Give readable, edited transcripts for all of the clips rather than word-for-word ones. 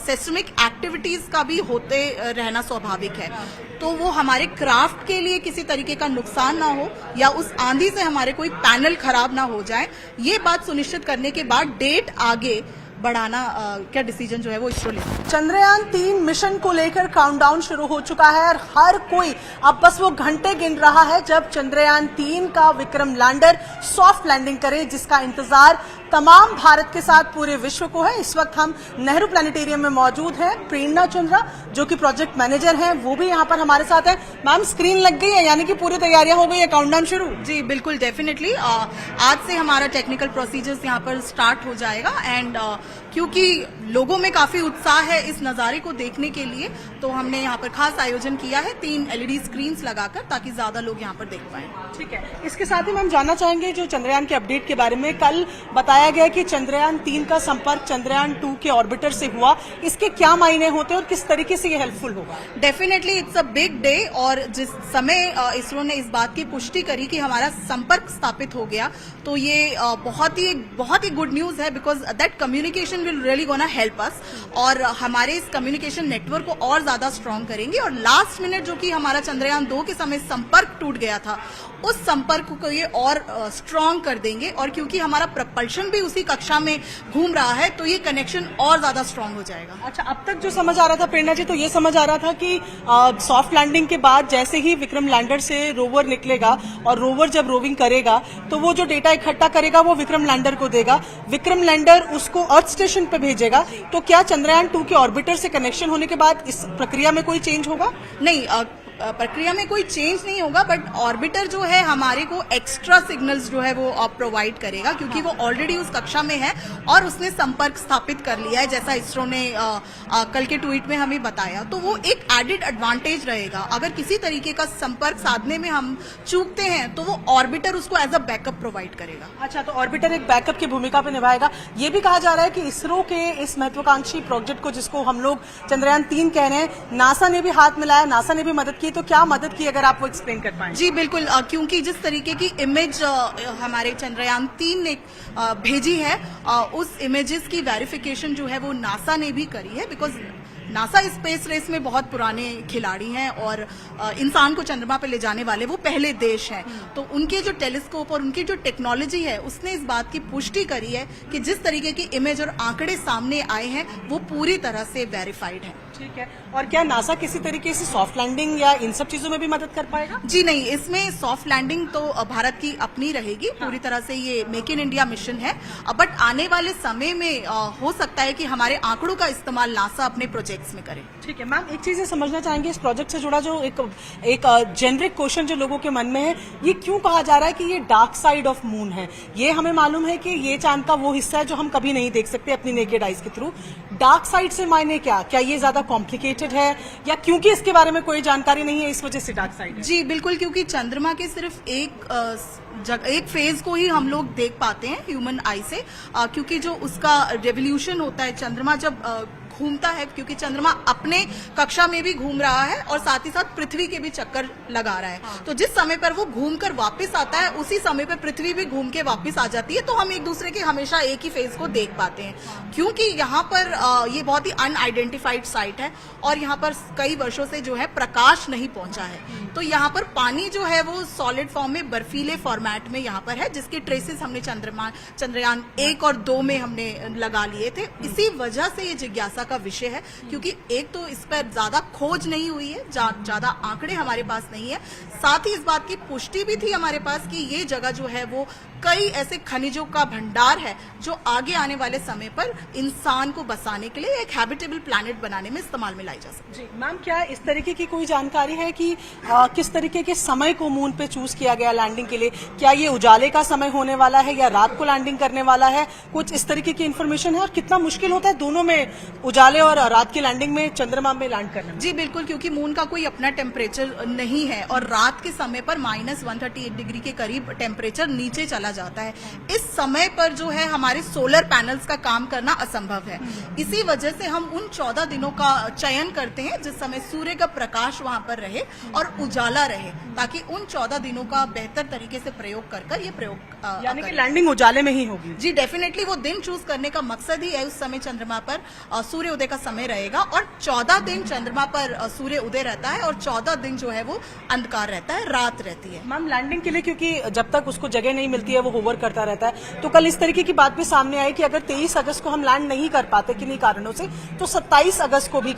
Seismic activities का भी होते रहना स्वाभाविक है, तो वो हमारे क्राफ्ट के लिए किसी तरीके का नुकसान ना हो या उस आंधी से हमारे कोई पैनल खराब ना हो जाए, ये बात सुनिश्चित करने के बाद डेट आगे बढ़ाना क्या डिसीजन जो है वो इसरो ले। चंद्रयान 3 मिशन को लेकर काउंटडाउन शुरू हो चुका है और हर कोई अब बस वो घंटे गिन रहा है जब चंद्रयान 3 का विक्रम लैंडर सॉफ्ट लैंडिंग करे, जिसका इंतजार तमाम भारत के साथ पूरे विश्व को है। इस वक्त हम नेहरू प्लानिटेरियम में मौजूद हैं। प्रेरणा चंद्रा जो कि प्रोजेक्ट मैनेजर हैं वो भी यहाँ पर हमारे साथ हैं। मैम, स्क्रीन लग गई है, यानी कि पूरी तैयारियां हो गई है, काउंटडाउन शुरू? जी बिल्कुल, डेफिनेटली आज से हमारा टेक्निकल प्रोसीजर्स यहाँ पर स्टार्ट हो जाएगा एंड क्योंकि लोगों में काफी उत्साह है इस नजारे को देखने के लिए, तो हमने यहाँ पर खास आयोजन किया है 3 LED स्क्रीन्स लगाकर, ताकि ज्यादा लोग यहाँ पर देख पाएं। ठीक है, इसके साथ ही हम जानना चाहेंगे जो चंद्रयान के अपडेट के बारे में। कल बताया गया कि चंद्रयान 3 का संपर्क चंद्रयान 2 के ऑर्बिटर से हुआ, इसके क्या मायने होते हैं और किस तरीके से ये हेल्पफुल होगा? Definitely it's a big day, और जिस समय इसरो ने इस बात की पुष्टि करी कि हमारा संपर्क स्थापित हो गया, तो ये बहुत ही गुड न्यूज है, because that communication will really gonna help us, और हमारे इस कम्युनिकेशन नेटवर्क को और ज्यादा स्ट्रांग करेंगे। और लास्ट मिनट जो कि हमारा चंद्रयान 2 के समय संपर्क टूट गया था, उस संपर्क को ये और स्ट्रांग कर देंगे, और क्योंकि हमारा प्रपल्शन भी उसी कक्षा में घूम रहा है, तो ये कनेक्शन और ज्यादा स्ट्रांग हो जाएगा। अच्छा, अब तक जो समझ आ रहा था प्रेरणा जी, तो ये समझ आ रहा था कि सॉफ्ट लैंडिंग के बाद जैसे ही विक्रम लैंडर से रोवर निकलेगा और रोवर जब रोविंग करेगा तो वो जो डेटा इकट्ठा करेगा वो विक्रम लैंडर को देगा, विक्रम लैंडर उसको अर्थ स्टेशन पे भेजेगा। तो क्या चंद्रयान 2 के ऑर्बिटर से कनेक्शन होने के बाद इस प्रक्रिया में कोई चेंज होगा? नहीं, प्रक्रिया में कोई चेंज नहीं होगा, बट ऑर्बिटर जो है हमारे को एक्स्ट्रा सिग्नल्स जो है वो प्रोवाइड करेगा, क्योंकि वो ऑलरेडी उस कक्षा में है और उसने संपर्क स्थापित कर लिया है, जैसा इसरो ने कल के ट्वीट में हमें बताया। तो वो एक एडिड एडवांटेज रहेगा। अगर किसी तरीके का संपर्क साधने में हम चूकते हैं तो वो ऑर्बिटर उसको एज अ बैकअप प्रोवाइड करेगा। अच्छा, तो ऑर्बिटर एक बैकअप की भूमिका पे निभाएगा। ये भी कहा जा रहा है कि इसरो के इस महत्वाकांक्षी प्रोजेक्ट को, जिसको हम लोग चंद्रयान 3 कह रहे हैं, नासा ने भी हाथ मिलाया, नासा ने भी मदद की, तो क्या मदद की, अगर आप वो एक्सप्लेन कर पाएं? जी बिल्कुल, क्योंकि जिस तरीके की इमेज हमारे चंद्रयान 3 ने भेजी है, उस इमेजेस की वेरिफिकेशन जो है वो नासा ने भी करी है, बिकॉज नासा स्पेस रेस में बहुत पुराने खिलाड़ी हैं और इंसान को चंद्रमा पे ले जाने वाले वो पहले देश हैं। तो उनके जो टेलीस्कोप और उनकी जो टेक्नोलॉजी है, उसने इस बात की पुष्टि करी है कि जिस तरीके की इमेज और आंकड़े सामने आए हैं वो पूरी तरह से वेरीफाइड है। ठीक है, और क्या नासा किसी तरीके से सॉफ्ट लैंडिंग या इन सब चीजों में भी मदद कर पाएगा? जी नहीं, इसमें सॉफ्ट लैंडिंग तो भारत की अपनी रहेगी। पूरी तरह से ये मेक इन इंडिया मिशन है, बट आने वाले समय में हो सकता है कि हमारे आंकड़ों का इस्तेमाल नासा अपने प्रोजेक्ट्स में करे। ठीक है मैम, एक चीज समझना चाहेंगे इस प्रोजेक्ट से जुड़ा जो एक जेनरिक क्वेश्चन जो लोगों के मन में है, ये क्यों कहा जा रहा है कि ये डार्क साइड ऑफ मून है? ये हमें मालूम है कि ये चांद का वो हिस्सा है जो हम कभी नहीं देख सकते अपनी नेकेड आइज के थ्रू। डार्क साइड से मायने क्या ये ज्यादा कॉम्प्लिकेटेड है, या क्योंकि इसके बारे में कोई जानकारी नहीं है इस वजह से डार्क साइड है? जी बिल्कुल, क्योंकि चंद्रमा के सिर्फ एक फेज को ही हम लोग देख पाते हैं ह्यूमन आई से, क्योंकि जो उसका रेवोल्यूशन होता है, चंद्रमा जब घूमता है, क्योंकि चंद्रमा अपने कक्षा में भी घूम रहा है और साथ ही साथ पृथ्वी के भी चक्कर लगा रहा है। तो जिस समय पर वो घूमकर वापस आता है, उसी समय पर पृथ्वी भी घूम के वापस आ जाती है, तो हम एक दूसरे के हमेशा एक ही फेज को देख पाते हैं। क्योंकि यहाँ पर ये बहुत ही अनआइडेंटिफाइड साइट है और यहाँ पर कई वर्षों से जो है प्रकाश नहीं पहुंचा है, तो यहाँ पर पानी जो है वो सॉलिड फॉर्म में, बर्फीले फॉर्मेट में यहाँ पर है, जिसके ट्रेसेस हमने चंद्रयान 1 और 2 में हमने लगा लिए थे। इसी वजह से ये जिज्ञासा का विषय है, क्योंकि एक तो इस पर ज्यादा खोज नहीं हुई है, ज्यादा आंकड़े हमारे पास नहीं है, साथ ही इस बात की पुष्टि भी थी हमारे पास कि ये जगह जो है वो कई ऐसे खनिजों का भंडार है जो आगे आने वाले समय पर इंसान को बसाने के लिए एक हैबिटेबल प्लैनेट बनाने में इस्तेमाल में लाई जा सकती है। जी मैम, क्या इस तरीके की कोई जानकारी है कि किस तरीके के समय को मून पे चूज किया गया लैंडिंग के लिए? क्या ये उजाले का समय होने वाला है या रात को लैंडिंग करने वाला है? कुछ इस तरीके की इन्फॉर्मेशन है? और कितना मुश्किल होता है दोनों में, उजाले और रात की लैंडिंग में चंद्रमा में लैंड करना। जी बिल्कुल, क्योंकि मून का कोई अपना टेम्परेचर नहीं है और रात के समय पर -138 डिग्री के करीब टेम्परेचर नीचे चला जाता है। इस समय पर जो है हमारे सोलर पैनल्स का काम करना असंभव है। इसी वजह से हम उन 14 दिनों का चयन करते हैं जिस समय सूर्य का प्रकाश वहां पर रहे और उजाला रहे, ताकि उन 14 दिनों का बेहतर तरीके से प्रयोग कर ये प्रयोग यानी कि लैंडिंग उजाले में ही होगी। जी डेफिनेटली, वो दिन चूज करने का मकसद ही है उस समय चंद्रमा पर सूर्य उदय का समय रहेगा और 14 दिन चंद्रमा पर सूर्य उदय रहता है और 14 दिन जो है वो अंधकार रहता है, रात रहती है। मैम लैंडिंग के लिए क्योंकि जब तक उसको जगह नहीं मिलती है वो होवर करता रहता है, तो कल इस तरीके की बात भी सामने आई कि अगर 23 अगस्त को हम लैंड नहीं कर पाते किन्हीं कारणों से तो 27 अगस्त को भी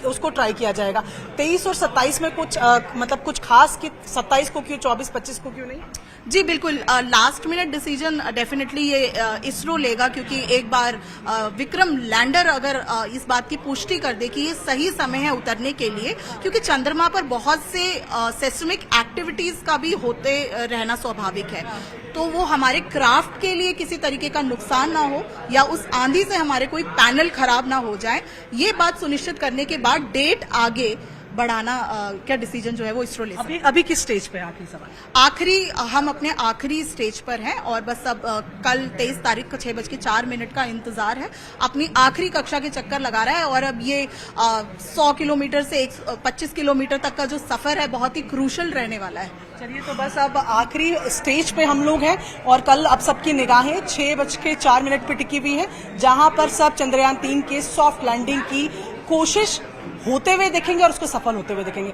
उसको ट्राई किया जाएगा। 23 और 27 में कुछ मतलब कुछ खास कि 27 को क्यों, 24-25 को क्यों नहीं? जी बिल्कुल, लास्ट मिनट डिसीजन डेफिनेटली ये इसरो लेगा, क्योंकि एक बार विक्रम लैंडर अगर इस बात की पुष्टि कर दे कि ये सही समय है उतरने के लिए, क्योंकि चंद्रमा पर बहुत से सेस्मिक एक्टिविटीज का भी होते रहना स्वाभाविक है, तो वो हमारे क्राफ्ट के लिए किसी तरीके का नुकसान ना हो या उस आंधी से हमारे कोई पैनल खराब ना हो जाए, ये बात सुनिश्चित करने के बाद डेट आगे बढ़ाना क्या डिसीजन जो है वो इसरो ले सकता है। अभी किस स्टेज पे है आखिरी सवाल? हम अपने आखिरी स्टेज पर हैं और बस अब कल 23 तारीख को 6:04 का इंतजार है। अपनी आखिरी कक्षा के चक्कर लगा रहा है और अब ये 100 किलोमीटर से 25 किलोमीटर तक का जो सफर है बहुत ही क्रूशल रहने वाला है। चलिए, तो बस अब आखिरी स्टेज पे हम लोग हैं और कल अब सबकी निगाहें 6:04 पे टिकी हुई है, जहां पर सब चंद्रयान 3 के सॉफ्ट लैंडिंग की कोशिश होते हुए देखेंगे और उसको सफल होते हुए देखेंगे।